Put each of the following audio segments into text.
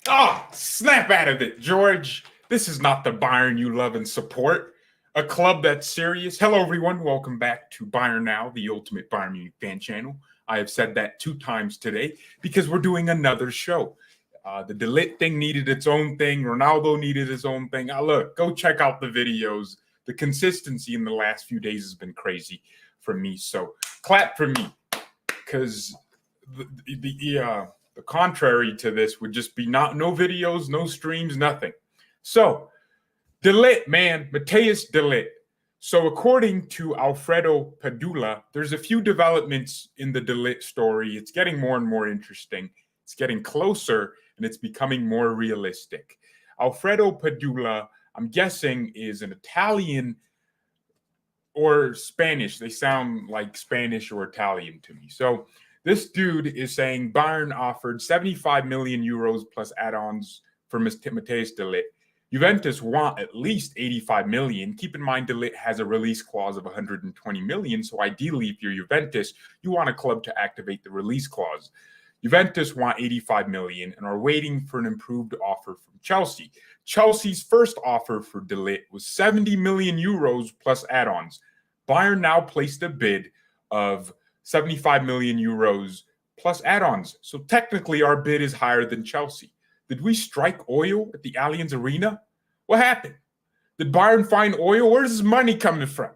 Ah, snap out of it, George. This is not the Bayern you love and support. A club that's serious. Hello, everyone. Welcome back to BayernNow, the ultimate Bayern Munich fan channel. I have said that 2 times today because we're doing another show. The De Ligt thing needed its own thing. Ronaldo needed his own thing. Look, go check out the videos. The consistency in the last few days has been crazy for me. So clap for me, because the contrary to this would just be no videos, no streams, nothing. So De Ligt, man, Matthijs De Ligt. So according to Alfredo Padula, there's a few developments in the De Ligt story. It's getting more and more interesting. It's getting closer, and it's becoming more realistic. Alfredo Padula, I'm guessing, is an Italian or Spanish. They sound like Spanish or Italian to me. So this dude is saying Bayern offered 75 million euros plus add-ons for Matthijs De Ligt. Juventus want at least 85 million. Keep in mind, De Ligt has a release clause of 120 million. So ideally, if you're Juventus, you want a club to activate the release clause. Juventus want 85 million and are waiting for an improved offer from Chelsea. Chelsea's first offer for De Ligt was 70 million euros plus add-ons. Bayern now placed a bid of 75 million euros plus add-ons. So technically, our bid is higher than Chelsea. Did we strike oil at the Allianz Arena? What happened? Did Bayern find oil? Where's this money coming from?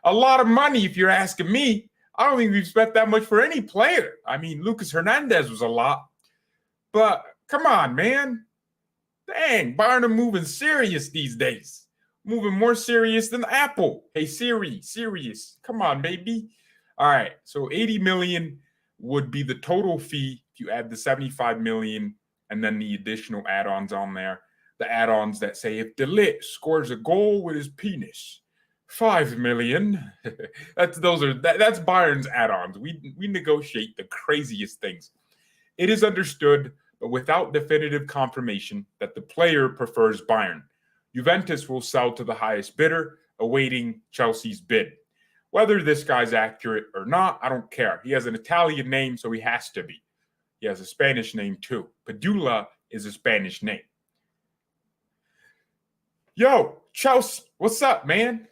A lot of money, if you're asking me. I don't think we've spent that much for any player. I mean, Lucas Hernandez was a lot. But come on, man. Dang, Bayern are moving serious these days. Moving more serious than Apple. Hey, Siri, serious. Come on, baby. All right, so 80 million would be the total fee if you add the 75 million and then the additional add-ons on there. The add-ons that say if De Ligt scores a goal with his penis, 5 million. that's Bayern's add-ons. We negotiate the craziest things. It is understood, but without definitive confirmation, that the player prefers Bayern. Juventus will sell to the highest bidder, awaiting Chelsea's bid. Whether this guy's accurate or not, I don't care. He has an Italian name, so he has to be. He has a Spanish name too. Padula is a Spanish name. Yo, Chelsea, what's up, man?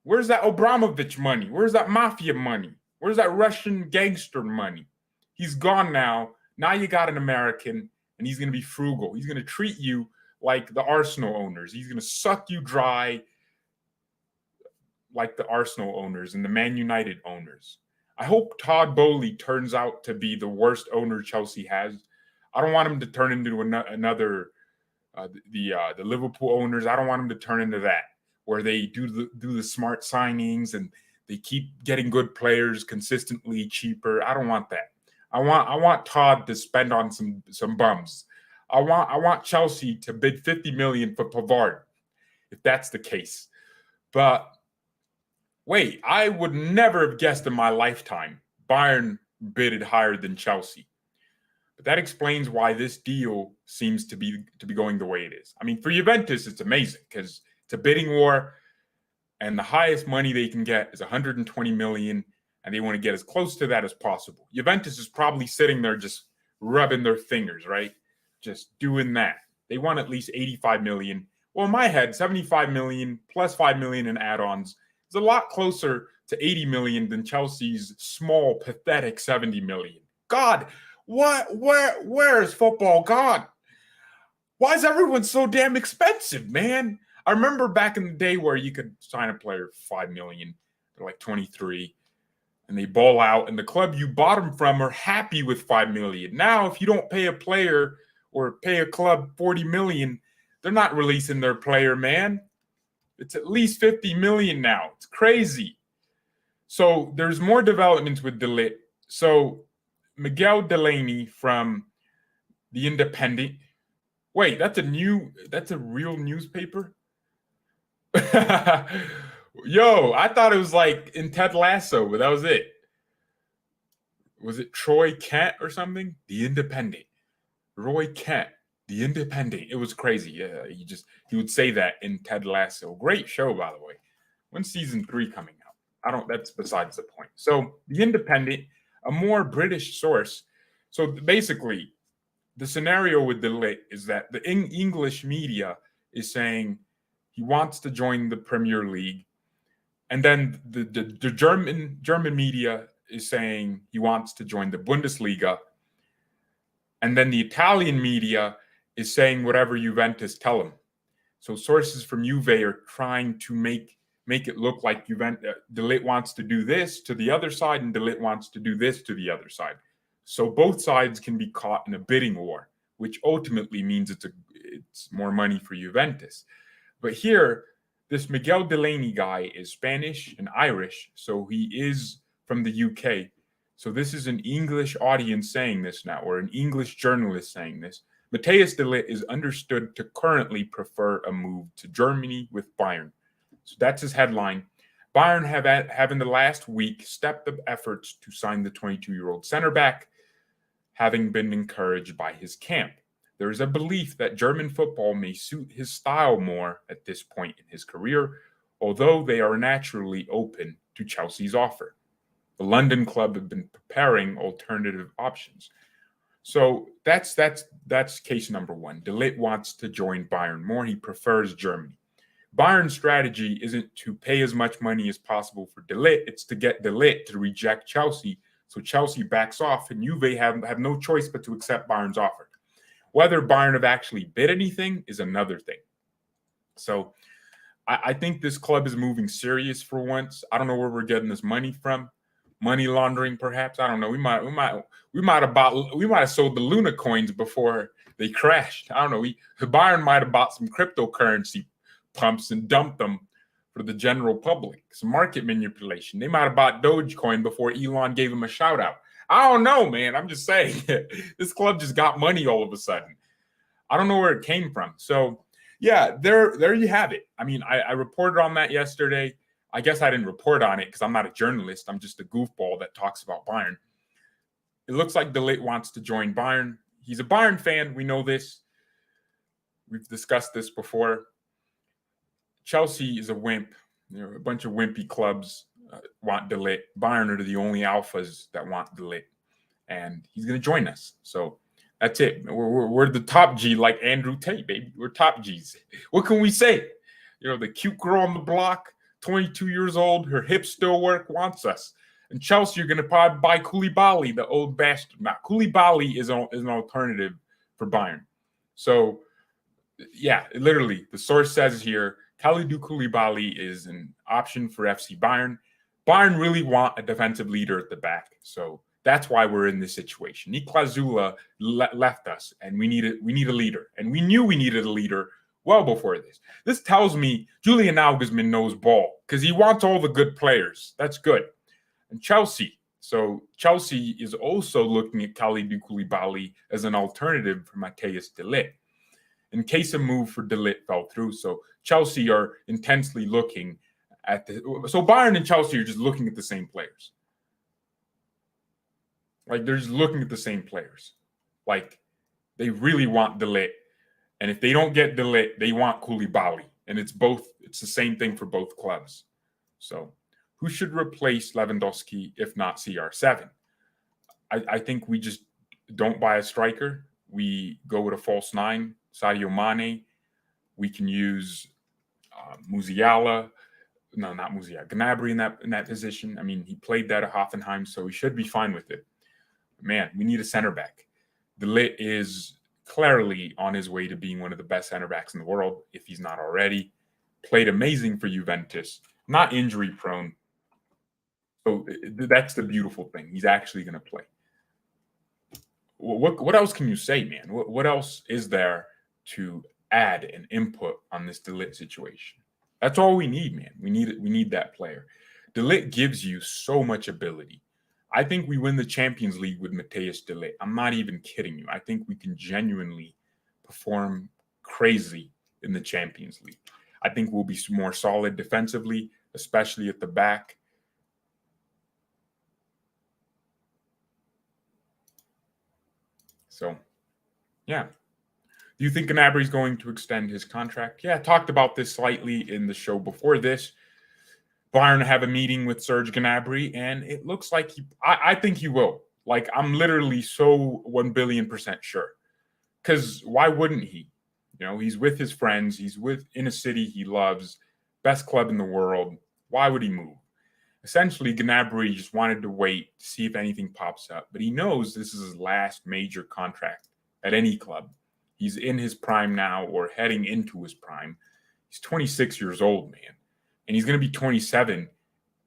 Where's that Abramovich money? Where's that mafia money? Where's that Russian gangster money? He's gone now. Now you got an American, and he's going to be frugal. He's going to treat you like the Arsenal owners. He's going to suck you dry like the Arsenal owners and the Man United owners. I hope Todd Boehly turns out to be the worst owner Chelsea has. I don't want him to turn into another the Liverpool owners. I don't want him to turn into that, where they do the smart signings and they keep getting good players consistently cheaper. I don't want that. I want Todd to spend on some bums. I want Chelsea to bid 50 million for Pavard, if that's the case. But wait, I would never have guessed in my lifetime Bayern bidded higher than Chelsea. But that explains why this deal seems to be going the way it is. I mean, for Juventus, it's amazing because it's a bidding war, and the highest money they can get is 120 million, and they want to get as close to that as possible. Juventus is probably sitting there just rubbing their fingers, right? Just doing that. They want at least 85 million. Well, in my head, 75 million plus 5 million in add-ons is a lot closer to 80 million than Chelsea's small, pathetic 70 million. God, where is football gone? Why is everyone so damn expensive, man? I remember back in the day where you could sign a player for 5 million. They're like 23, and they ball out, and the club you bought them from are happy with 5 million. Now, if you don't pay a player or pay a club 40 million, they're not releasing their player, man. It's at least 50 million now. It's crazy. So there's more developments with De Ligt. So Miguel Delaney from The Independent. Wait, that's a real newspaper? Yo, I thought it was like in Ted Lasso, but that was it. Was it Troy Kent or something? The Independent. Roy Kent, The Independent. It was crazy. Yeah, he would say that in Ted Lasso. Great show, by the way. When's season 3 coming out? That's besides the point. So The Independent, a more British source. So basically, the scenario with De Ligt is that the English media is saying he wants to join the Premier League, and then the German media is saying he wants to join the Bundesliga, and then the Italian media is saying whatever Juventus tell him. So sources from Juve are trying to make it look like De Ligt wants to do this to the other side, and De Ligt wants to do this to the other side. So both sides can be caught in a bidding war, which ultimately means it's more money for Juventus. But here, this Miguel Delaney guy is Spanish and Irish, so he is from the UK. So this is an English audience saying this now, or an English journalist saying this. Matthijs De Ligt is understood to currently prefer a move to Germany with Bayern. So that's his headline. Bayern have in the last week stepped up efforts to sign the 22-year-old center back, having been encouraged by his camp. There is a belief that German football may suit his style more at this point in his career, although they are naturally open to Chelsea's offer. The London club have been preparing alternative options. So that's case number one. De Ligt wants to join Bayern more. He prefers Germany. Bayern's strategy isn't to pay as much money as possible for De Ligt. It's to get De Ligt to reject Chelsea, so Chelsea backs off, and Juve have no choice but to accept Bayern's offer. Whether Bayern have actually bid anything is another thing. So I think this club is moving serious for once. I don't know where we're getting this money from. Money laundering, perhaps. I don't know. We might have sold the Luna coins before they crashed. I don't know. Bayern might have bought some cryptocurrency pumps and dumped them for the general public. Some market manipulation. They might have bought Dogecoin before Elon gave them a shout out. I don't know, man. I'm just saying. This club just got money all of a sudden. I don't know where it came from. So, yeah, there you have it. I mean, I reported on that yesterday. I guess I didn't report on it because I'm not a journalist. I'm just a goofball that talks about Bayern. It looks like De Ligt wants to join Bayern. He's a Bayern fan. We know this. We've discussed this before. Chelsea is a wimp. A bunch of wimpy clubs want De Ligt. Bayern are the only alphas that want De Ligt. And he's going to join us. So that's it. We're the top G, like Andrew Tate, baby. We're top Gs. What can we say? The cute girl on the block, 22 years old, her hips still work, wants us. And Chelsea are going to probably buy Koulibaly, the old bastard. Now, Koulibaly is an alternative for Bayern. So, yeah, literally, the source says here, Kalidou Koulibaly is an option for FC Bayern. Bayern really want a defensive leader at the back. So that's why we're in this situation. Niklas Zula left us, and we need a leader. And we knew we needed a leader well before this. This tells me Julian Nagelsmann knows ball because he wants all the good players. That's good. And Chelsea. So Chelsea is also looking at Kalidou Koulibaly as an alternative for Matthijs De Ligt in case a move for De Ligt fell through. So Chelsea are intensely looking at so Bayern and Chelsea are just looking at the same players. Like, they're just looking at the same players. Like, they really want De Ligt. And if they don't get De Ligt, they want Koulibaly. And it's the same thing for both clubs. So who should replace Lewandowski if not CR7? I think we just don't buy a striker. We go with a false nine, Sadio Mane. We can use Musiala. No, not Musiala. Gnabry in that position. I mean, he played that at Hoffenheim, so he should be fine with it. Man, we need a center back. De Ligt is clearly on his way to being one of the best center backs in the world, if he's not already. Played amazing for Juventus. Not injury prone. So that's the beautiful thing. He's actually going to play. What else can you say, man? What else is there to add and input on this De Ligt situation? That's all we need, man. We need that player. De Ligt gives you so much ability. I think we win the Champions League with Matthijs De Ligt. I'm not even kidding you. I think we can genuinely perform crazy in the Champions League. I think we'll be more solid defensively, especially at the back. So, yeah. Do you think Gnabry is going to extend his contract? Yeah, I talked about this slightly in the show before this. Bayern have a meeting with Serge Gnabry, and it looks like I think he will. Like, I'm literally so 1 billion% sure. Because why wouldn't he? He's with his friends. He's in a city he loves, best club in the world. Why would he move? Essentially, Gnabry just wanted to wait to see if anything pops up. But he knows this is his last major contract at any club. He's in his prime now, or heading into his prime. He's 26 years old, man. And he's going to be 27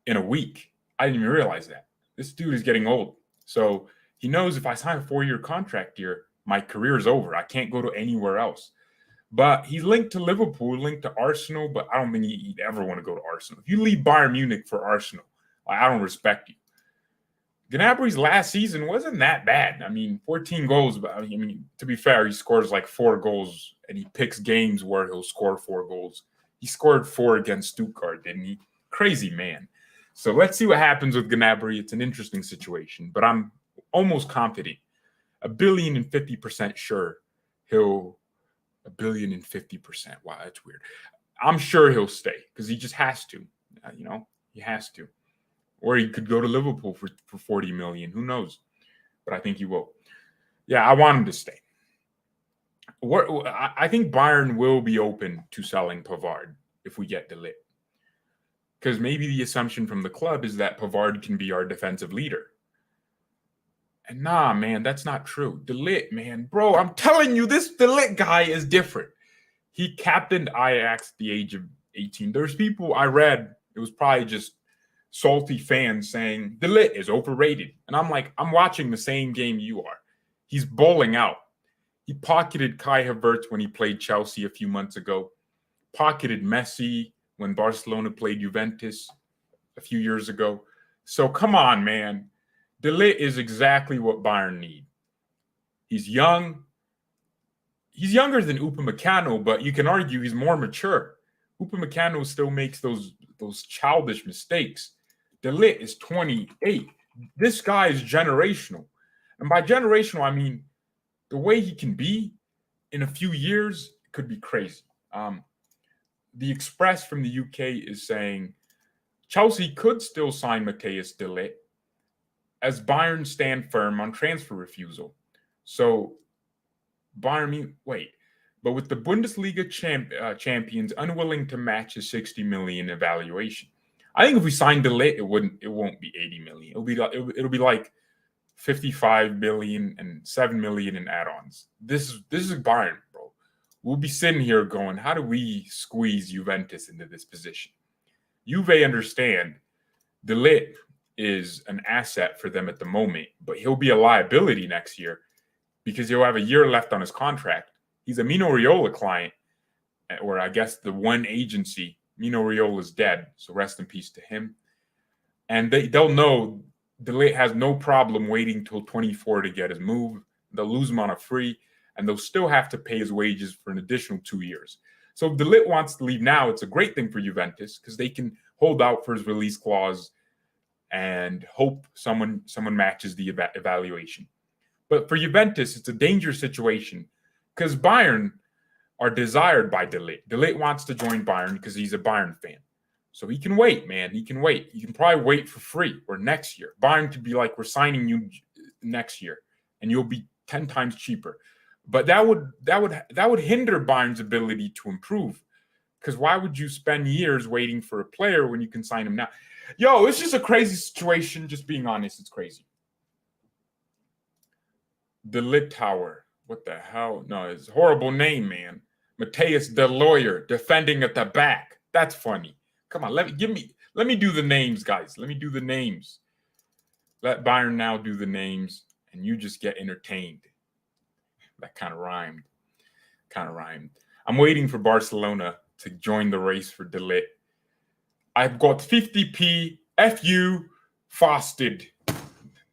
in a week. I didn't even realize that. This dude is getting old. So he knows if I sign a 4-year contract here, my career is over. I can't go to anywhere else. But he's linked to Liverpool, linked to Arsenal, but I don't think he'd ever want to go to Arsenal. If you leave Bayern Munich for Arsenal, I don't respect you. Gnabry's last season wasn't that bad. 14 goals. But to be fair, he scores like 4 goals, and he picks games where he'll score 4 goals. He scored 4 against Stuttgart, didn't he? Crazy man. So let's see what happens with Gnabry. It's an interesting situation, but I'm almost confident, 1,050% sure he'll. 1,050%. Wow, that's weird. I'm sure he'll stay because he just has to. He has to. Or he could go to Liverpool for 40 million. Who knows? But I think he will. Yeah, I want him to stay. I think Bayern will be open to selling Pavard if we get De Ligt. Because maybe the assumption from the club is that Pavard can be our defensive leader. And nah, man, that's not true. De Ligt, man, bro, I'm telling you, this De Ligt guy is different. He captained Ajax at the age of 18. There's people I read, it was probably just salty fans saying De Ligt is overrated. And I'm like, I'm watching the same game you are. He's bowling out. He pocketed Kai Havertz when he played Chelsea a few months ago. Pocketed Messi when Barcelona played Juventus a few years ago. So come on, man. De Ligt is exactly what Bayern need. He's young. He's younger than Upamecano, but you can argue he's more mature. Upamecano still makes those childish mistakes. De Ligt is 28. This guy is generational. And by generational, I mean the way he can be in a few years could be crazy. The Express from the UK is saying Chelsea could still sign Matthijs De Ligt as Bayern stand firm on transfer refusal. So Bayern, but with the Bundesliga champions unwilling to match his 60 million evaluation, I think if we signed De Ligt, it won't be 80 million. It'll be like 55 million and 7 million in add-ons. This is Bayern, bro. We'll be sitting here going, how do we squeeze Juventus into this position? Juve understand De Ligt is an asset for them at the moment, but he'll be a liability next year because he'll have a year left on his contract. He's a Mino Raiola client, or I guess the one agency. Mino Raiola is dead, so rest in peace to him. And they'll know De Ligt has no problem waiting till 24 to get his move. They'll lose him on a free, and they'll still have to pay his wages for an additional 2 years. So if De Ligt wants to leave now, it's a great thing for Juventus because they can hold out for his release clause and hope someone matches the evaluation. But for Juventus, it's a dangerous situation because Bayern are desired by De Ligt. De Ligt wants to join Bayern because he's a Bayern fan. So he can wait, man. He can wait. You can probably wait for free or next year. Bayern could be like, we're signing you next year and you'll be 10 times cheaper. But that would hinder Bayern's ability to improve. Because why would you spend years waiting for a player when you can sign him now? Yo, it's just a crazy situation. Just being honest, it's crazy. The Lit Tower. What the hell? No, it's a horrible name, man. Matthijs De Lawyer defending at the back. That's funny. Come on, let me do the names, guys. Let me do the names. Let BayernNow do the names, and you just get entertained. That kind of rhymed. I'm waiting for Barcelona to join the race for De Ligt. I've got 50p FU fasted.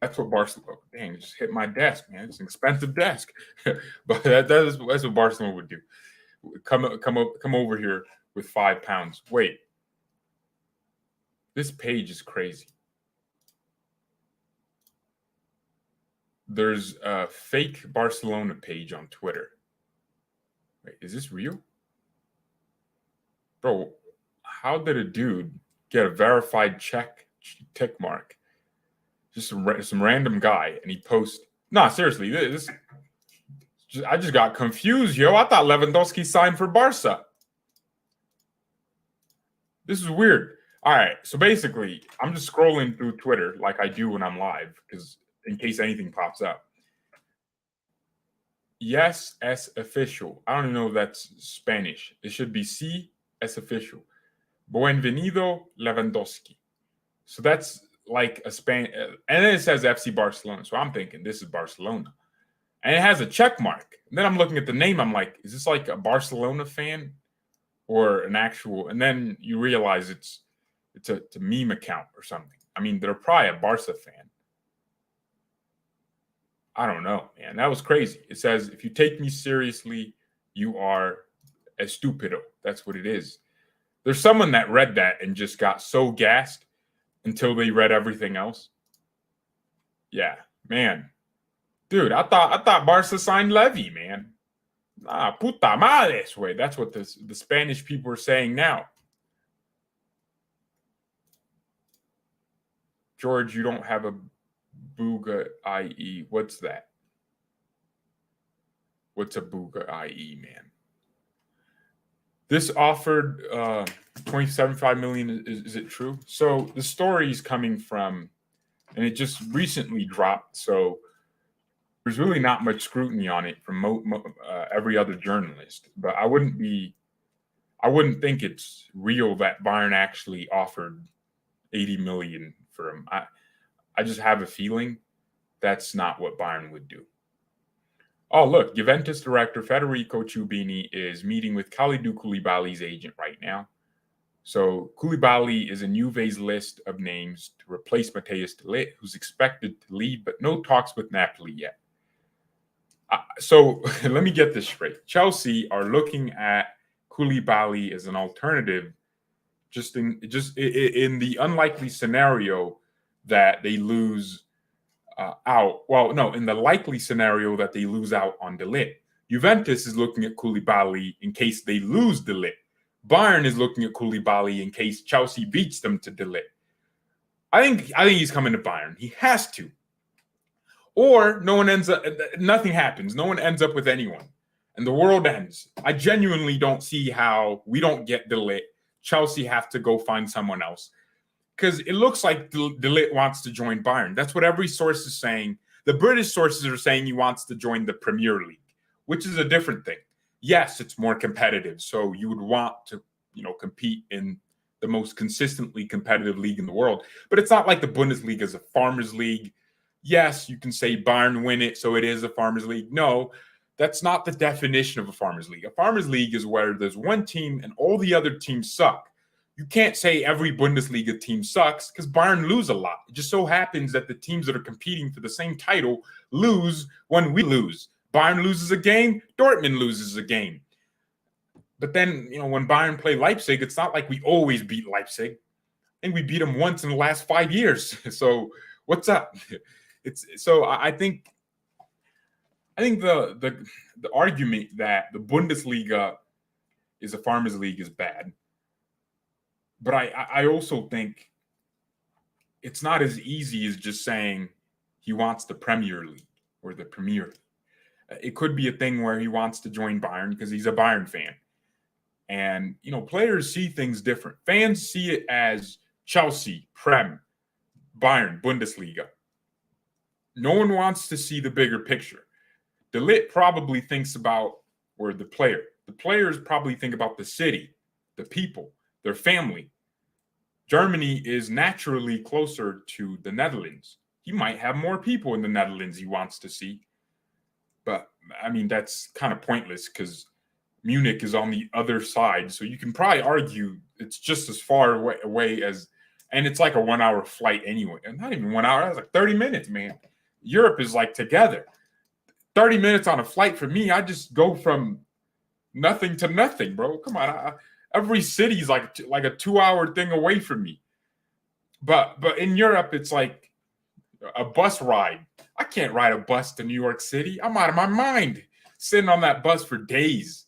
That's what Barcelona. Dang, it just hit my desk, man. It's an expensive desk, but that's what Barcelona would do. Come over here with £5. Wait, this page is crazy. There's a fake Barcelona page on Twitter. Wait, is this real? Bro, how did a dude get a verified tick mark? Just some random guy, and he posts. Nah, seriously, this I just got confused, yo. I thought Lewandowski signed for Barca. This is weird. All right, so basically, I'm just scrolling through Twitter like I do when I'm live, because in case anything pops up. Yes, es official. I don't even know if that's Spanish. It should be sí es official. Bienvenido Lewandowski. So that's like a Spanish, and then it says FC Barcelona. So I'm thinking this is Barcelona, and it has a check mark. And then I'm looking at the name. I'm like, is this like a Barcelona fan or an actual? And then you realize it's a meme account or something. I mean, they're probably a Barca fan. I don't know, man. That was crazy. It says, if you take me seriously, you are estupido. That's what it is. There's someone that read that and just got so gassed until they read everything else. Yeah, man. Dude, I thought Barca signed Levy, man. Ah, puta madre, way. That's what the Spanish people are saying now. George, you don't have a Booga IE. What's that? What's a Booga IE, man? This offered 27.5 million. Is it true? So the story is coming from, and it just recently dropped. So there's really not much scrutiny on it from every other journalist. But I wouldn't think it's real that Bayern actually offered 80 million for him. I just have a feeling that's not what Bayern would do. Oh, look, Juventus director Federico Ciubini is meeting with Kalidou Koulibaly's agent right now. So Koulibaly is in Juve's list of names to replace Matthijs De Ligt, who's expected to leave, but no talks with Napoli yet. So let me get this straight. Chelsea are looking at Koulibaly as an alternative, just in the unlikely scenario that they lose out. Well, no, in the likely scenario that they lose out on De Ligt. Juventus is looking at Koulibaly in case they lose De Ligt. Bayern is looking at Koulibaly in case Chelsea beats them to De Ligt. I think he's coming to Bayern. He has to. Or nothing happens. No one ends up with anyone. And the world ends. I genuinely don't see how we don't get De Ligt. Chelsea have to go find someone else. Because it looks like De Ligt wants to join Bayern. That's what every source is saying. The British sources are saying he wants to join the Premier League, which is a different thing. Yes, it's more competitive. So you would want to, compete in the most consistently competitive league in the world. But it's not like the Bundesliga is a farmers league. Yes, you can say Bayern win it, so it is a farmers league. No, that's not the definition of a farmers league. A farmers league is where there's one team and all the other teams suck. You can't say every Bundesliga team sucks because Bayern lose a lot. It just so happens that the teams that are competing for the same title lose when we lose. Bayern loses a game, Dortmund loses a game. But then, when Bayern play Leipzig, it's not like we always beat Leipzig. I think we beat them once in the last 5 years. So what's up? I think the argument that the Bundesliga is a farmers league is bad. But I also think it's not as easy as just saying he wants the Premier League or the Premier League. It could be a thing where he wants to join Bayern because he's a Bayern fan. And, players see things different. Fans see it as Chelsea, Prem, Bayern, Bundesliga. No one wants to see the bigger picture. De Ligt probably thinks about the players probably think about the city, the people, their family. Germany is naturally closer to the Netherlands. He might have more people in the Netherlands he wants to see. But, that's kind of pointless because Munich is on the other side. So you can probably argue it's just as far away as, and it's like a 1 hour flight anyway. And not even 1 hour, that's like 30 minutes, man. Europe is like together. 30 minutes on a flight for me, I just go from nothing to nothing, bro. Come on. Every city is like a 2 hour thing away from me. But in Europe, it's like a bus ride. I can't ride a bus to New York City. I'm out of my mind sitting on that bus for days.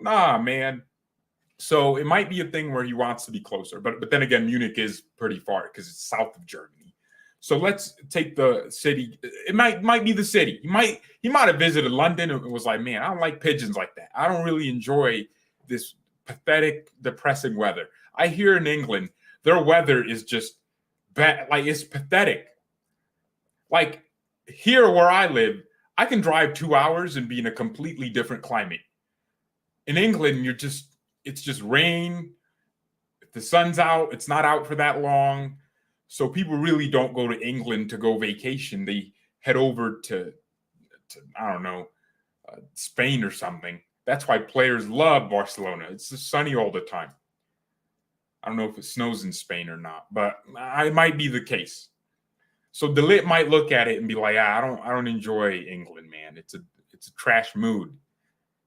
Nah, man. So it might be a thing where he wants to be closer. But then again, Munich is pretty far because it's south of Germany. So let's take the city. It might be the city. He might have visited London and was like, man, I don't like pigeons like that. I don't really enjoy this pathetic, depressing weather. I hear in England, their weather is just bad. Like, it's pathetic. Like, here where I live, I can drive 2 hours and be in a completely different climate. In England, it's just rain. If the sun's out, it's not out for that long. So people really don't go to England to go vacation. They head over to I don't know, Spain or something. That's why players love Barcelona. It's just sunny all the time. I don't know if it snows in Spain or not, but it might be the case. So De Ligt might look at it and be like, I don't enjoy England, man. It's a trash mood.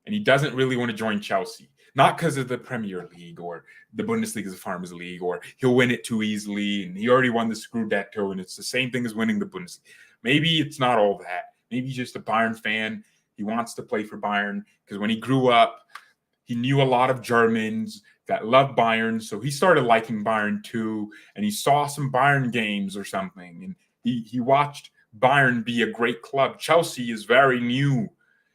And he doesn't really want to join Chelsea. Not because of the Premier League or the Bundesliga is a Farmers League, or he'll win it too easily, and he already won the Scudetto, and it's the same thing as winning the Bundesliga. Maybe it's not all that. Maybe he's just a Bayern fan. He wants to play for Bayern because when he grew up, he knew a lot of Germans that loved Bayern, so he started liking Bayern too, and he saw some Bayern games or something, and he watched Bayern be a great club. Chelsea is very new.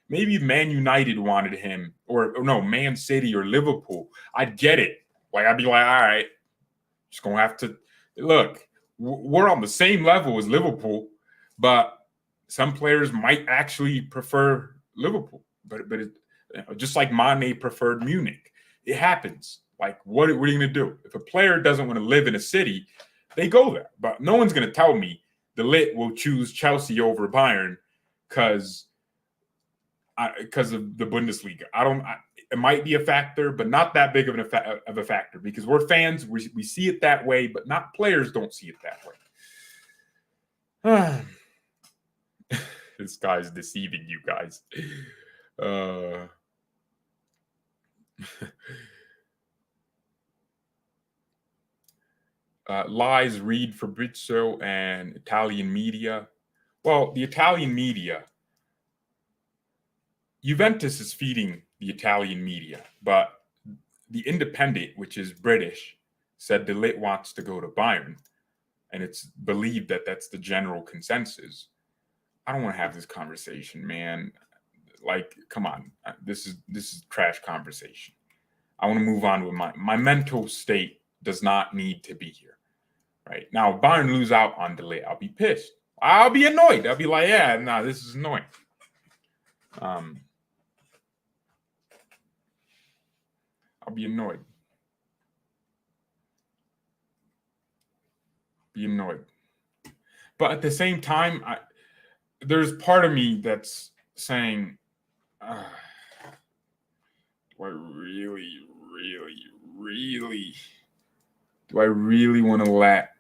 Maybe Man United wanted him, or no, Man City or Liverpool. I'd get it. Like, I'd be like, all right, just going to have to look. We're on the same level as Liverpool, but some players might actually prefer Liverpool. But just like Mane preferred Munich, it happens. Like, what are you going to do? If a player doesn't want to live in a city, they go there. But no one's going to tell me De Ligt will choose Chelsea over Bayern because of the Bundesliga. It might be a factor, but not that big of a factor because we're fans. We see it that way, but not players don't see it that way. This guy's deceiving you guys. Lies read Fabrizio and Italian media. Well, the Italian media, Juventus is feeding the Italian media, but the Independent, which is British, said De Ligt wants to go to Bayern, and it's believed that that's the general consensus. I don't want to have this conversation, man. Like, come on, this is trash conversation. I want to move on with my mental state does not need to be here. Right now, if Bayern lose out on De Ligt, I'll be pissed. I'll be annoyed. I'll be like, yeah, nah, this is annoying. I'll be annoyed. But at the same time, there's part of me that's saying, do I really want to let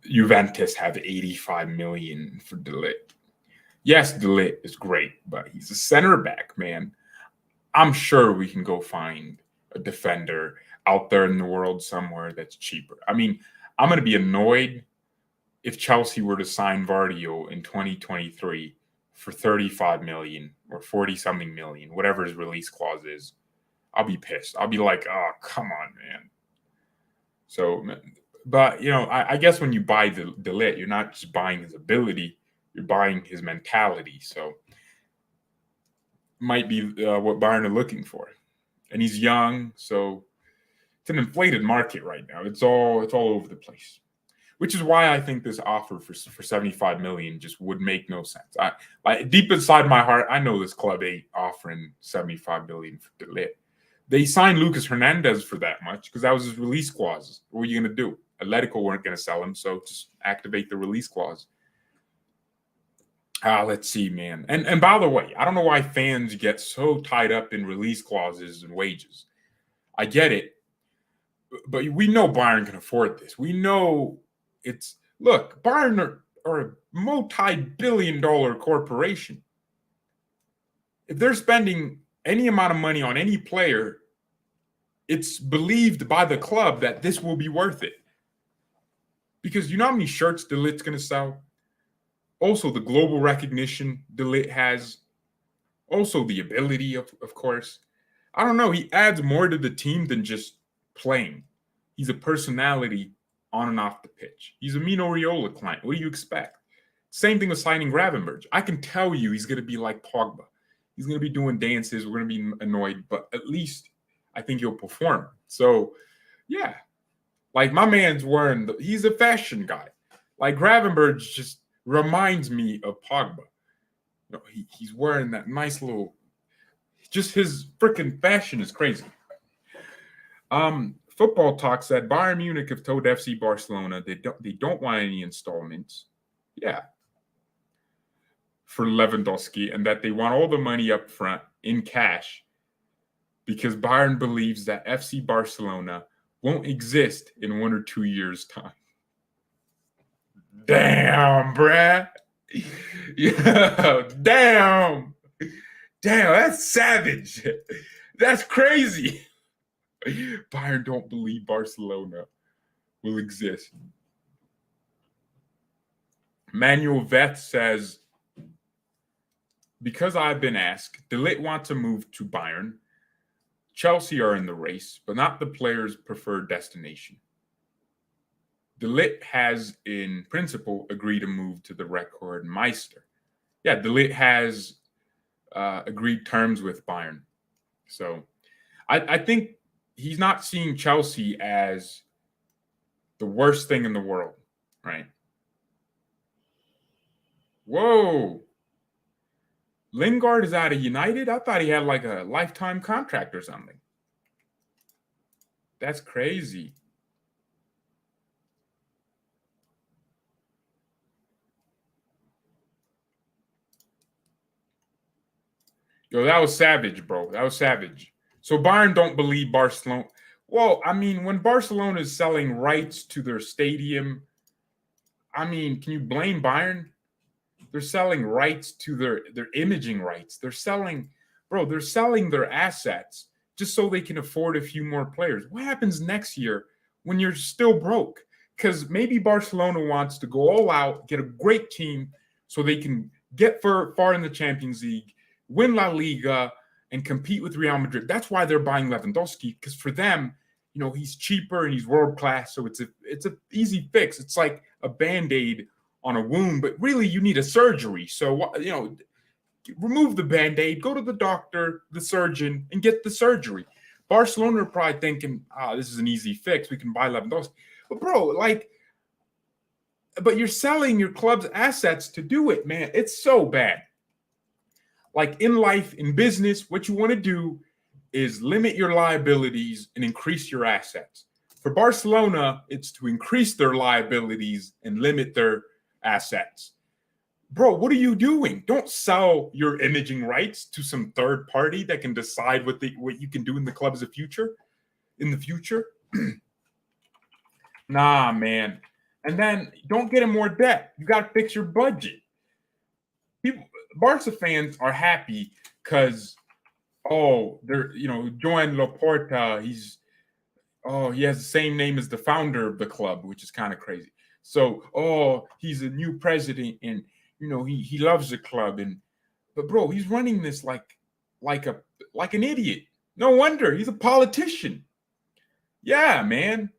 Juventus have 85 million for De Ligt? Yes, De Ligt is great, but he's a center back, man. I'm sure we can go find a defender out there in the world somewhere that's cheaper. I mean, I'm going to be annoyed if Chelsea were to sign Vardio in 2023 for 35 million or 40-something million, whatever his release clause is. I'll be pissed. I'll be like, oh, come on, man. So, but, I guess when you buy De Ligt, you're not just buying his ability, you're buying his mentality. So, might be what Bayern are looking for. And he's young, so it's an inflated market right now. It's all over the place. Which is why I think this offer for 75 million just would make no sense. Deep inside my heart, I know this club ain't offering 75 million for De Ligt. They signed Lucas Hernandez for that much because that was his release clause. What were you going to do? Atletico weren't going to sell him, so just activate the release clause. Let's see, man. And by the way, I don't know why fans get so tied up in release clauses and wages. I get it, but we know Bayern can afford this. We know look, Bayern are a multi-billion-dollar corporation. If they're spending any amount of money on any player, it's believed by the club that this will be worth it. Because you know how many shirts De Ligt's going to sell? Also, the global recognition De Ligt has. Also, the ability, of course. I don't know. He adds more to the team than just playing. He's a personality on and off the pitch. He's a Mino Raiola client. What do you expect? Same thing with signing Gravenberch. I can tell you he's going to be like Pogba. He's going to be doing dances. We're going to be annoyed, but at least I think he'll perform. So, yeah. Like, my man's wearing, he's a fashion guy. Like, Gravenberch just reminds me of Pogba. You know, he's wearing that nice little, just his freaking fashion is crazy. Football Talk said Bayern Munich have told FC Barcelona they don't want any installments. Yeah. For Lewandowski, and that they want all the money up front in cash because Bayern believes that FC Barcelona won't exist in 1 or 2 years' time. Damn, bruh. Yeah, damn. Damn, that's savage. That's crazy. Bayern don't believe Barcelona will exist. Manuel Veth says, because I've been asked, De Ligt want to move to Bayern. Chelsea are in the race, but not the player's preferred destination. De Ligt has, in principle, agreed to move to the Record Meister. Yeah, De Ligt has agreed terms with Bayern. So I think he's not seeing Chelsea as the worst thing in the world, right? Whoa. Lingard is out of United? I thought he had like a lifetime contract or something. That's crazy. Yo, that was savage, bro. That was savage. So Bayern don't believe Barcelona. Well, I mean, when Barcelona is selling rights to their stadium, I mean, can you blame Bayern? They're selling rights to their imaging rights. They're selling their assets just so they can afford a few more players. What happens next year when you're still broke? Because maybe Barcelona wants to go all out, get a great team so they can get far in the Champions League, win La Liga, and compete with Real Madrid. That's why they're buying Lewandowski, because for them, you know, he's cheaper and he's world class, so it's a easy fix. It's like a Band-Aid on a wound, but really you need a surgery. So, you know, remove the Band-Aid, go to the doctor, the surgeon, and get the surgery. Barcelona are probably thinking, this is an easy fix. We can buy Lewandowski. But, bro, but you're selling your club's assets to do it, man. It's so bad. Like in life, in business, what you want to do is limit your liabilities and increase your assets. For Barcelona, it's to increase their liabilities and limit their assets. Bro, what are you doing? Don't sell your imaging rights to some third party that can decide what you can do in the club in the future. Nah, man. And then don't get in more debt. You got to fix your budget. Barca fans are happy because, they're, Joan Laporta, he has the same name as the founder of the club, which is kind of crazy. So, he's a new president and, he loves the club. But bro, he's running this like an idiot. No wonder he's a politician. Yeah, man.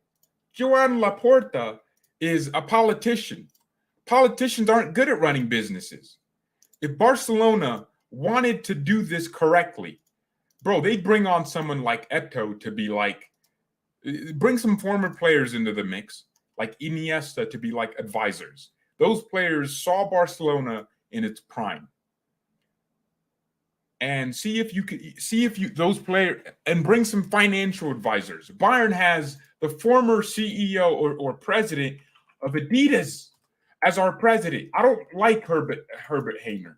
Joan Laporta is a politician. Politicians aren't good at running businesses. If Barcelona wanted to do this correctly, bro, they'd bring on someone like Eto'o to be bring some former players into the mix, like Iniesta to be like advisors. Those players saw Barcelona in its prime. And those players, and bring some financial advisors. Bayern has the former CEO or president of Adidas as our president. I don't like Herbert Hainer.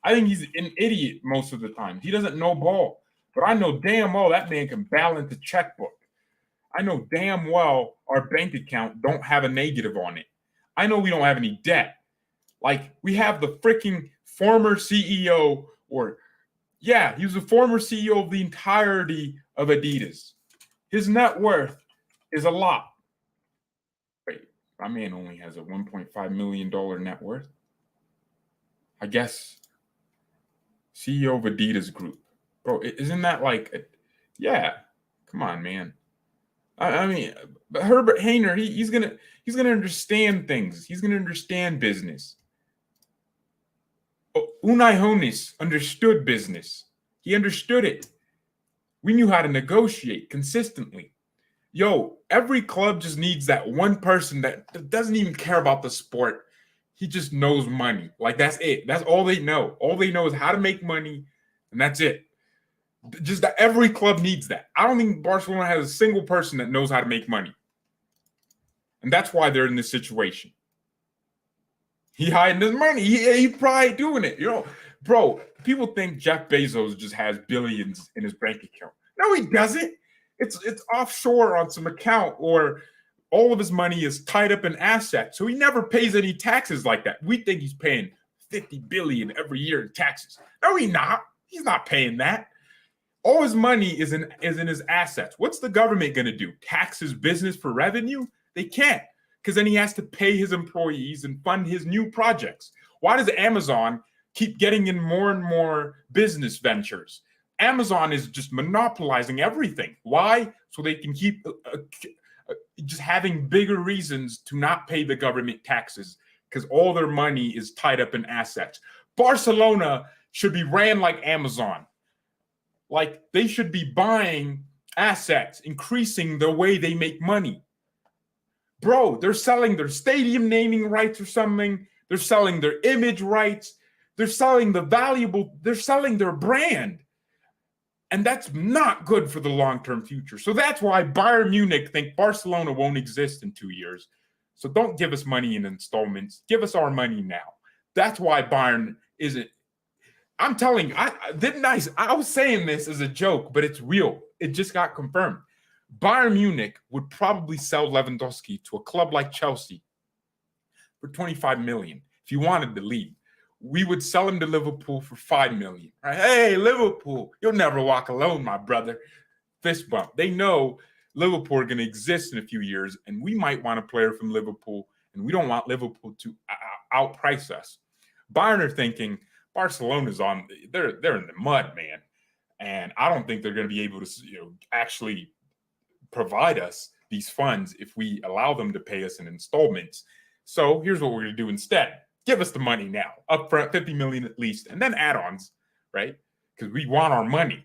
I think he's an idiot most of the time. He doesn't know ball. But I know damn well that man can balance a checkbook. I know damn well our bank account don't have a negative on it. I know we don't have any debt. Like, we have the freaking former CEO he was the former CEO of the entirety of Adidas. His net worth is a lot. Wait, my man only has a $1.5 million net worth. I guess CEO of Adidas Group. Bro, isn't that yeah, come on, man. I mean, But Herbert Hainer, he's gonna understand things. He's gonna understand business. Unai Hoeneß understood business. He understood it. We knew how to negotiate consistently. Yo, every club just needs that one person that doesn't even care about the sport. He just knows money. Like, that's it. That's all they know. All they know is how to make money, and that's it. Just that every club needs that. I don't think Barcelona has a single person that knows how to make money. And that's why they're in this situation. He hiding his money. He probably doing it. You know, bro, people think Jeff Bezos just has billions in his bank account. No, he doesn't. It's offshore on some account, or all of his money is tied up in assets. So he never pays any taxes like that. We think he's paying $50 billion every year in taxes. No, he's not. He's not paying that. All his money is in his assets. What's the government going to do? Tax his business for revenue? They can't, because then he has to pay his employees and fund his new projects. Why does Amazon keep getting in more and more business ventures? Amazon is just monopolizing everything. Why? So they can keep just having bigger reasons to not pay the government taxes, because all their money is tied up in assets. Barcelona should be ran like Amazon. Like, they should be buying assets, increasing the way they make money. Bro, they're selling their stadium naming rights or something. They're selling their image rights. They're selling they're selling their brand. And that's not good for the long-term future. So that's why Bayern Munich think Barcelona won't exist in 2 years. So don't give us money in installments. Give us our money now. That's why Bayern isn't. I'm telling you, I was saying this as a joke, but it's real. It just got confirmed. Bayern Munich would probably sell Lewandowski to a club like Chelsea for 25 million if he wanted to leave. We would sell him to Liverpool for 5 million. Right? Hey, Liverpool, you'll never walk alone, my brother. Fist bump. They know Liverpool are going to exist in a few years, and we might want a player from Liverpool, and we don't want Liverpool to outprice us. Bayern are thinking Barcelona's they're in the mud, man, and I don't think they're going to be able to actually provide us these funds if we allow them to pay us in installments. So here's what we're going to do instead. Give us the money now, upfront, 50 million at least, and then add-ons, right? Because we want our money.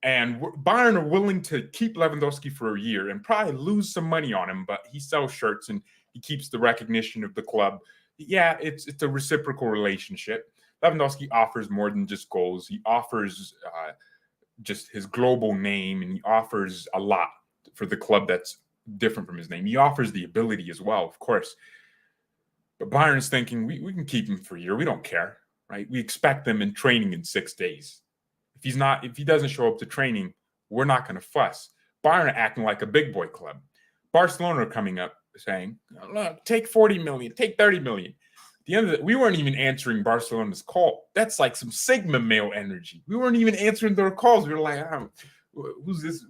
And Bayern are willing to keep Lewandowski for a year and probably lose some money on him, but he sells shirts and he keeps the recognition of the club. Yeah, it's a reciprocal relationship. Lewandowski offers more than just goals. He offers just his global name, and he offers a lot for the club that's different from his name. He offers the ability as well, of course. But Bayern's thinking, we can keep him for a year. We don't care, right? We expect them in training in 6 days. If he doesn't show up to training, we're not going to fuss. Bayern are acting like a big boy club. Barcelona are coming up saying, look, take 40 million, take 30 million. At the end of it, we weren't even answering Barcelona's call. That's like some Sigma male energy. We weren't even answering their calls. We were like, who's this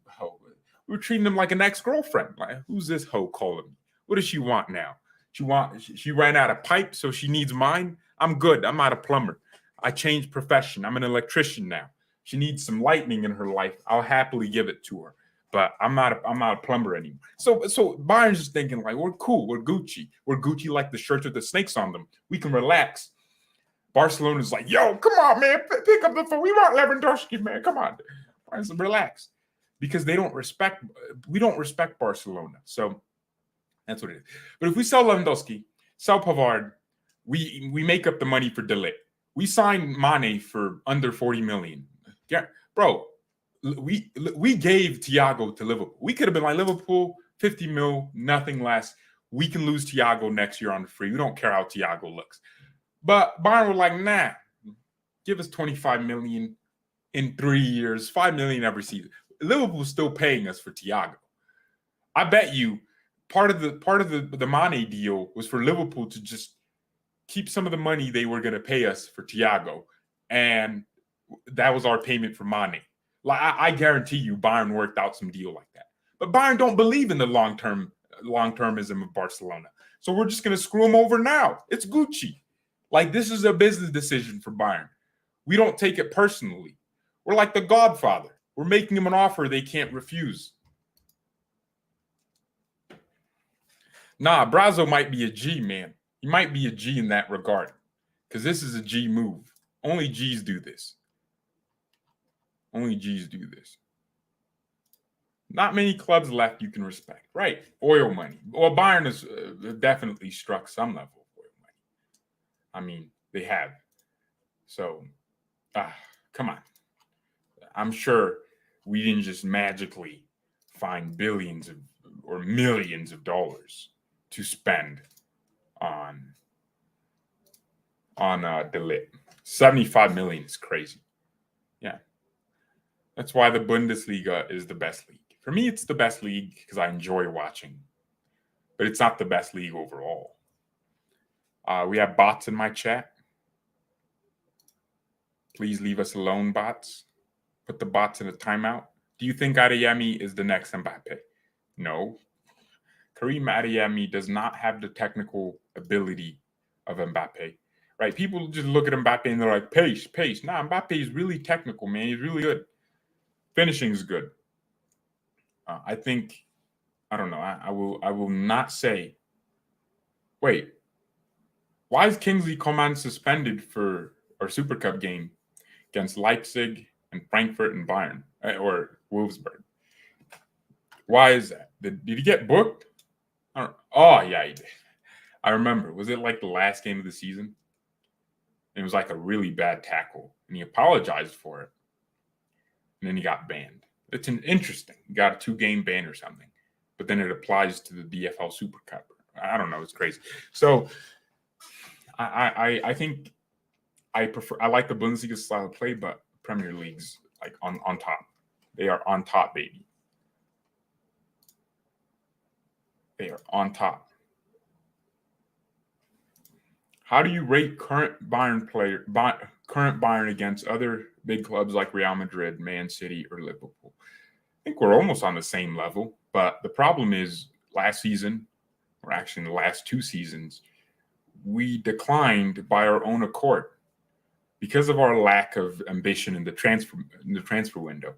hoe? We were treating them like an ex-girlfriend. Like, who's this hoe calling me? What does she want now? She ran out of pipe, so she needs mine. I'm good. I'm not a plumber. I changed profession. I'm an electrician now. She needs some lightning in her life. I'll happily give it to her. But I'm not a plumber anymore. So Bayern's just thinking, like, we're cool. We're Gucci. We're Gucci like the shirts with the snakes on them. We can relax. Barcelona's like, yo, come on, man. Pick up the phone. We want Lewandowski, man. Come on. Relax. Because we don't respect Barcelona. So that's what it is. But if we sell Lewandowski, sell Pavard, we make up the money for De Ligt. We signed Mane for under 40 million. Yeah, bro, we gave Thiago to Liverpool. We could have been like, Liverpool, 50 mil, nothing less. We can lose Thiago next year on the free. We don't care how Thiago looks. But Bayern were like, nah, give us 25 million in 3 years, 5 million every season. Liverpool's still paying us for Thiago. I bet you part of the Mane deal was for Liverpool to just keep some of the money they were going to pay us for Thiago, and that was our payment for Mane. Like, I guarantee you Bayern worked out some deal like that. But Bayern don't believe in the long-termism of Barcelona. So we're just going to screw them over now. It's Gucci. Like, this is a business decision for Bayern. We don't take it personally. We're like the Godfather. We're making them an offer they can't refuse. Nah, Brazo might be a G, man. He might be a G in that regard. Because this is a G move. Only G's do this. Only G's do this. Not many clubs left you can respect. Right. Oil money. Well, Bayern has definitely struck some level of oil money. I mean, they have. So, come on. I'm sure we didn't just magically find billions or millions of dollars to spend on De Ligt. 75 million is crazy. Yeah. That's why the Bundesliga is the best league. For me, it's the best league because I enjoy watching. But it's not the best league overall. We have bots in my chat. Please leave us alone, bots. Put the bots in a timeout. Do you think Adeyemi is the next Mbappe? No. Karim Adeyemi does not have the technical ability of Mbappe. Right? People just look at Mbappe and they're like, pace. Nah, Mbappe is really technical, man. He's really good. Finishing is good. I think, I don't know. I will not say. Wait, why is Kingsley Coman suspended for our Super Cup game against Leipzig and Frankfurt and Bayern or Wolfsburg? Why is that? Did he get booked? Oh yeah, he did. I remember. Was it like the last game of the season? It was like a really bad tackle, and he apologized for it, and then he got banned. It's interesting. He got a 2-game ban or something, but then it applies to the DFL Super Cup. I don't know. It's crazy. So I think I like the Bundesliga style of play, but Premier League's like on top. They are on top, baby. They are on top. How do you rate current Bayern against other big clubs like Real Madrid, Man City, or Liverpool? I think we're almost on the same level, but the problem is last season, or actually in the last 2 seasons, we declined by our own accord because of our lack of ambition in the transfer window.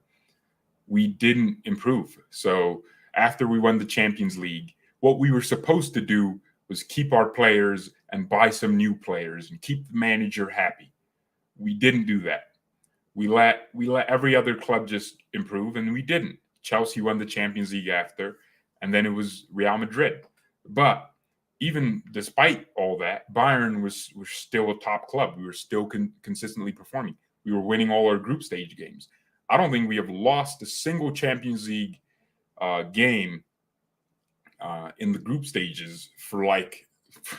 We didn't improve. So after we won the Champions League, what we were supposed to do was keep our players and buy some new players and keep the manager happy. We didn't do that. We let every other club just improve, and we didn't. Chelsea won the Champions League after, and then it was Real Madrid. But even despite all that, Bayern was still a top club. We were still consistently performing. We were winning all our group stage games. I don't think we have lost a single Champions League game in the group stages for like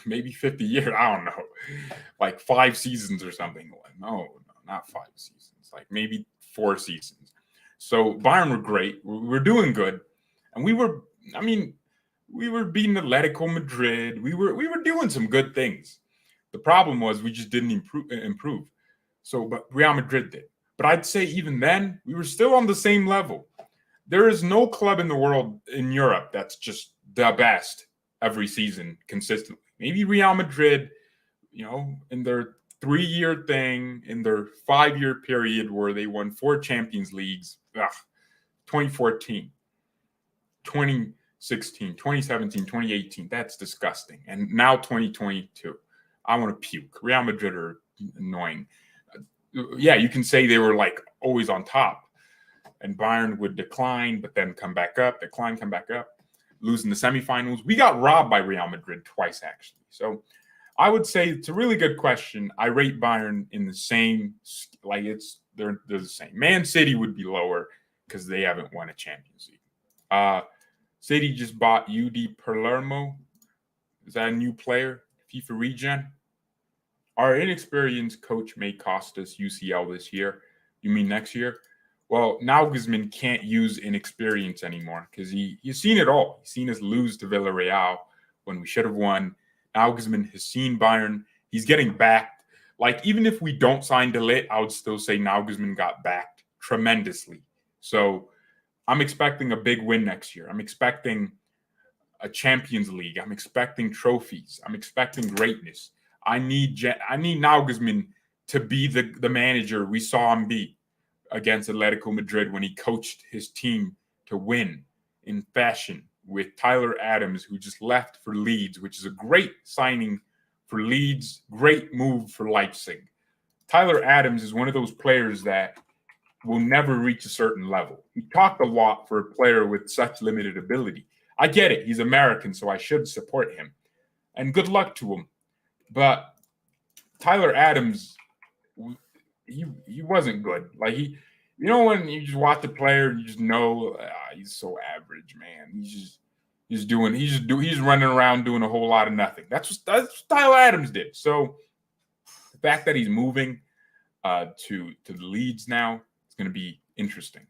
maybe 50 years. I don't know, like 5 seasons or something. No, not 5 seasons. Like maybe 4 seasons. So Bayern were great. We were doing good, and we were beating Atletico Madrid. We were doing some good things. The problem was we just didn't improve. So, but Real Madrid did. But I'd say even then, we were still on the same level. There is no club in the world, in Europe, that's just the best every season consistently. Maybe Real Madrid, in their 3-year thing, in their 5-year period where they won 4 Champions Leagues, 2014, 2016, 2017, 2018, that's disgusting. And now 2022, I want to puke. Real Madrid are annoying. Yeah, you can say they were like always on top, and Bayern would decline, but then come back up, decline, come back up, losing the semifinals. We got robbed by Real Madrid twice, actually. So I would say it's a really good question. I rate Bayern in the same, like they're the same. Man City would be lower because they haven't won a Champions League. City just bought UD Palermo. Is that a new player? FIFA regen? Our inexperienced coach may cost us UCL this year. You mean next year? Well, Nagelsmann can't use inexperience anymore because he's seen it all. He's seen us lose to Villarreal when we should have won. Nagelsmann has seen Bayern. He's getting backed. Like, even if we don't sign De Ligt, I would still say Nagelsmann got backed tremendously. So I'm expecting a big win next year. I'm expecting a Champions League. I'm expecting trophies. I'm expecting greatness. I need Nagelsmann to be the manager we saw him be against Atletico Madrid when he coached his team to win in fashion. with Tyler Adams, who just left for Leeds, which is a great signing for Leeds, great move for Leipzig. Tyler Adams is one of those players that will never reach a certain level. He talked a lot for a player with such limited ability. I get it. He's American, so I should support him. And good luck to him. But Tyler Adams, he wasn't good. Like when you just watch the player and you just know he's so average, man. He's running around doing a whole lot of nothing. That's what Tyler Adams did. So the fact that he's moving to the Leeds now, it's going to be interesting.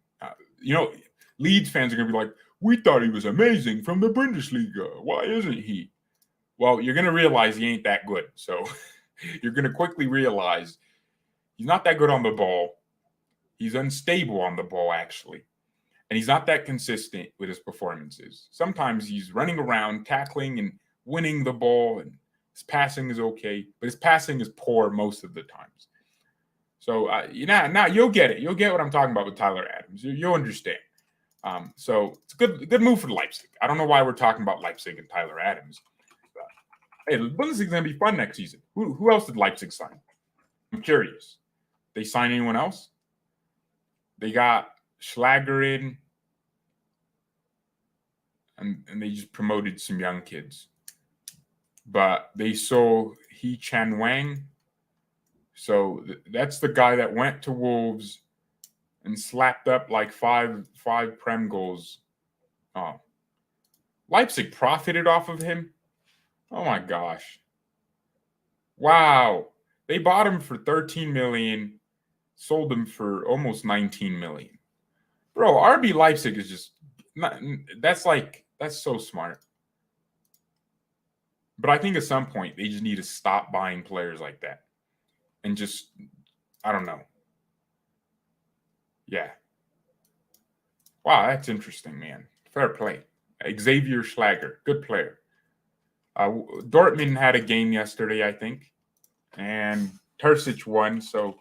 Leeds fans are going to be like, we thought he was amazing from the Bundesliga. Why isn't he? Well, you're going to realize he ain't that good. So you're going to quickly realize he's not that good on the ball. He's unstable on the ball, actually. And he's not that consistent with his performances. Sometimes he's running around, tackling and winning the ball, and his passing is okay, but his passing is poor most of the times. So now you'll get it. You'll get what I'm talking about with Tyler Adams. You'll understand. So it's a good move for Leipzig. I don't know why we're talking about Leipzig and Tyler Adams. But, hey, the Bundesliga is going to be fun next season. Who else did Leipzig sign? I'm curious. They sign anyone else? They got Schlager in, and they just promoted some young kids. But they sold He Chan Wang. So that's the guy that went to Wolves and slapped up like five Prem goals. Oh. Leipzig profited off of him? Oh my gosh. Wow. They bought him for 13 million, sold him for almost 19 million. Bro, RB Leipzig is just that's so smart. But I think at some point they just need to stop buying players like that. And just, I don't know. Yeah. Wow, that's interesting, man. Fair play. Xavier Schlager, good player. Dortmund had a game yesterday, I think. And Terzic won, so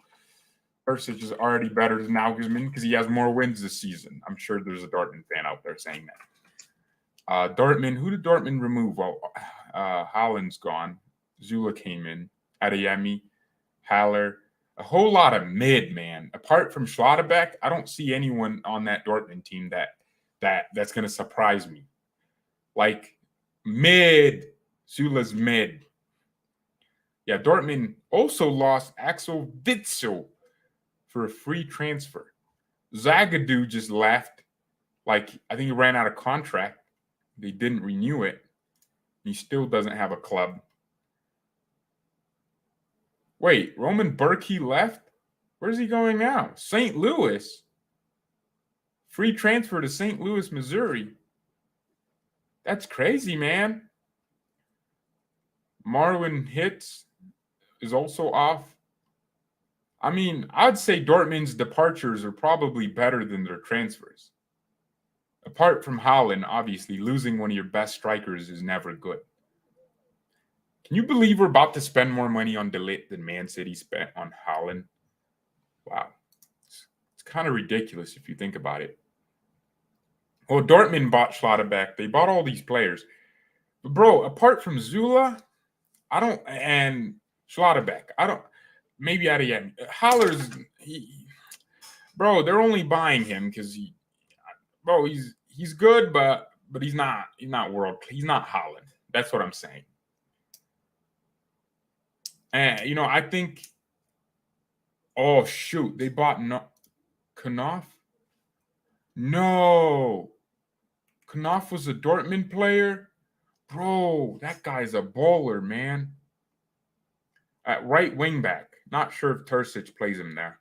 Terzic is already better than Nagelsmann because he has more wins this season. I'm sure there's a Dortmund fan out there saying that. Dortmund, who did Dortmund remove? Well, Haaland's gone. Zula came in. Adeyemi, Haller. A whole lot of mid, man. Apart from Schlotterbeck, I don't see anyone on that Dortmund team that's going to surprise me. Like, mid. Zula's mid. Yeah, Dortmund also lost Axel Witsel for a free transfer. Zagadou just left. Like, I think he ran out of contract. They didn't renew it. He still doesn't have a club. Wait, Roman Berkey left? Where's he going now? St. Louis. Free transfer to St. Louis, Missouri. That's crazy, man. Marlon Hitz is also off. I mean, I'd say Dortmund's departures are probably better than their transfers. Apart from Haaland, obviously, losing one of your best strikers is never good. Can you believe we're about to spend more money on De Ligt than Man City spent on Haaland? Wow. It's kind of ridiculous if you think about it. Well, Dortmund bought Schlotterbeck. They bought all these players. But bro, apart from Zula, and Schlotterbeck, maybe Adeyemi. Haller's, they're only buying him because he's good, but he's not world. He's not Haaland. That's what I'm saying. And, I think, oh, shoot, they bought Knopf? No. Knopf was a Dortmund player? Bro, that guy's a baller, man. At right wing back. Not sure if Terzic plays him there.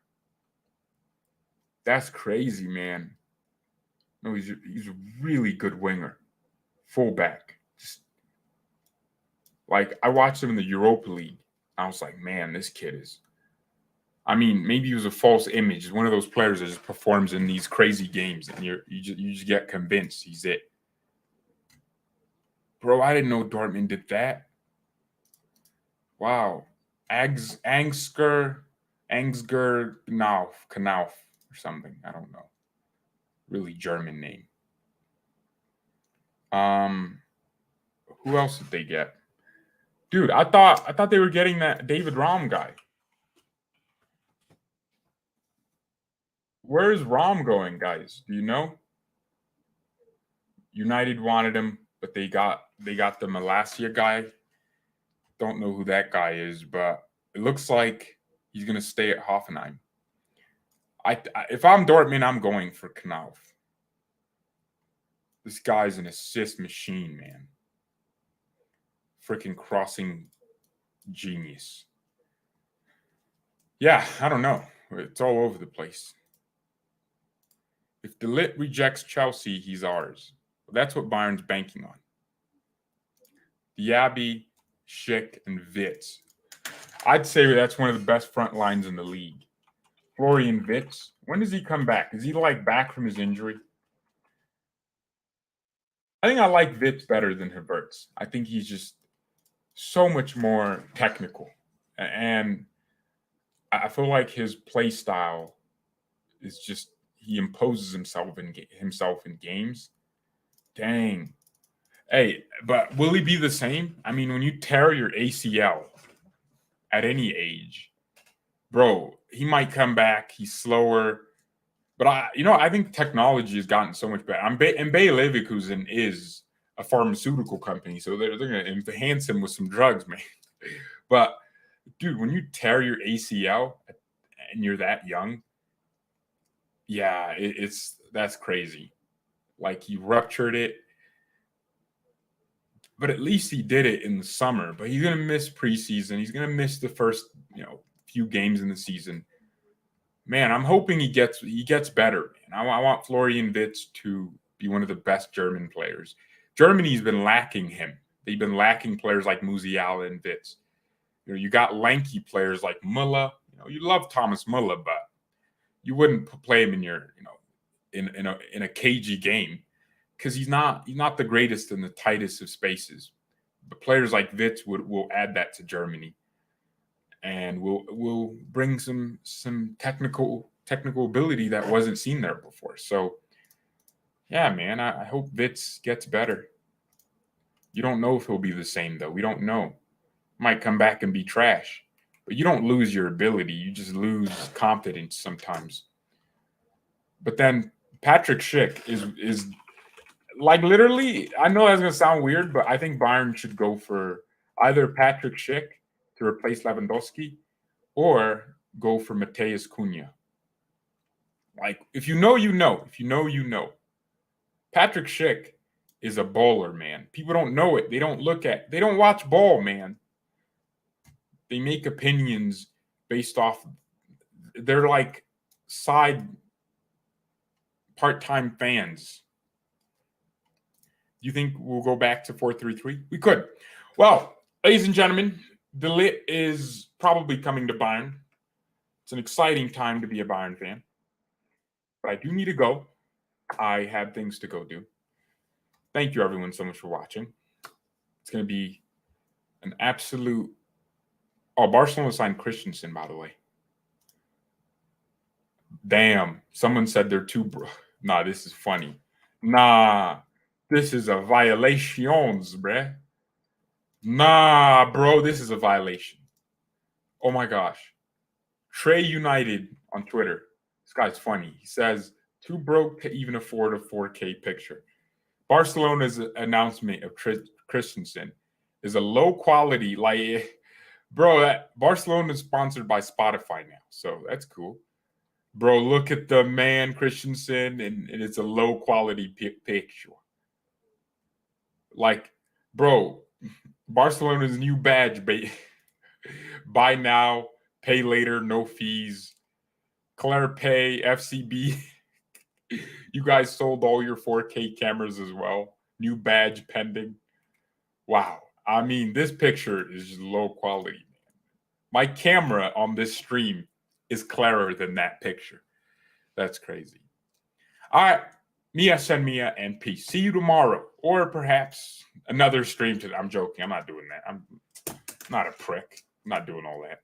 That's crazy, man. No, he's a really good winger. Fullback. I watched him in the Europa League. I was like, man, this kid is... I mean, maybe he was a false image. He's one of those players that just performs in these crazy games, and you just get convinced he's it. Bro, I didn't know Dortmund did that. Wow. Angsker Knauf or something. I don't know. Really German name. Who else did they get? Dude, I thought they were getting that David Raum guy. Where's Raum going, guys? Do you know? United wanted him, but they got the Malacia guy. Don't know who that guy is, but it looks like he's gonna stay at Hoffenheim. If I'm Dortmund, I'm going for Knauf. This guy's an assist machine, man. Freaking crossing genius. Yeah, I don't know. It's all over the place. If De Ligt rejects Chelsea, he's ours. That's what Bayern's banking on. Diaby, Schick, and Witz. I'd say that's one of the best front lines in the league. Florian Witz. When does he come back? Is he back from his injury? I think I like Witz better than Havertz. I think he's just so much more technical. And I feel like his play style is just, he imposes himself in games. Dang. Hey, but will he be the same? I mean, when you tear your ACL at any age, bro, he might come back. He's slower. But I think technology has gotten so much better. And Bayer Leverkusen is a pharmaceutical company, so they're going to enhance him with some drugs, man. But, dude, when you tear your ACL and you're that young, yeah, that's crazy. Like, he ruptured it. But at least he did it in the summer. But he's going to miss preseason. He's going to miss the first, few games in the season. Man, I'm hoping he gets better. Man. I want Florian Witz to be one of the best German players. Germany's been lacking him. They've been lacking players like Musiala and Witz. You got lanky players like Müller. You love Thomas Müller, but you wouldn't play him in your, in a cagey game, because he's not the greatest in the tightest of spaces. But players like Witz will add that to Germany, and will bring some technical ability that wasn't seen there before. So, yeah, man, I hope Witz gets better. You don't know if he'll be the same, though. We don't know. Might come back and be trash. But you don't lose your ability. You just lose confidence sometimes. But then Patrick Schick is literally, I know that's going to sound weird, but I think Bayern should go for either Patrick Schick to replace Lewandowski or go for Matheus Cunha. If you know, you know. If you know, you know. Patrick Schick is a baller, man. People don't know it. They don't watch ball, man. They make opinions based off, they're like side part-time fans. Do you think we'll go back to 4-3-3? We could. Well, ladies and gentlemen, De Ligt is probably coming to Bayern. It's an exciting time to be a Bayern fan. But I do need to go. I have things to go do. Thank you, everyone, so much for watching. It's going to be an absolute... Oh, Barcelona signed Christensen, by the way. Damn. Someone said they're too... Nah, this is funny. Nah. This is a violations, bruh. Nah, bro, this is a violation. Oh my gosh. Trey United on Twitter. This guy's funny. He says, too broke to even afford a 4K picture. Barcelona's announcement of Christensen is a low quality, Barcelona is sponsored by Spotify now, so that's cool. Bro, look at the man Christensen, and it's a low quality picture. Bro, Barcelona's new badge, buy now, pay later, no fees. Claire Pay, FCB. You guys sold all your 4K cameras as well. New badge pending. Wow. I mean, this picture is just low quality. My camera on this stream is clearer than that picture. That's crazy. All right. Mia, send Mia, and peace. See you tomorrow. Or perhaps another stream today. I'm joking. I'm not doing that. I'm not a prick. I'm not doing all that.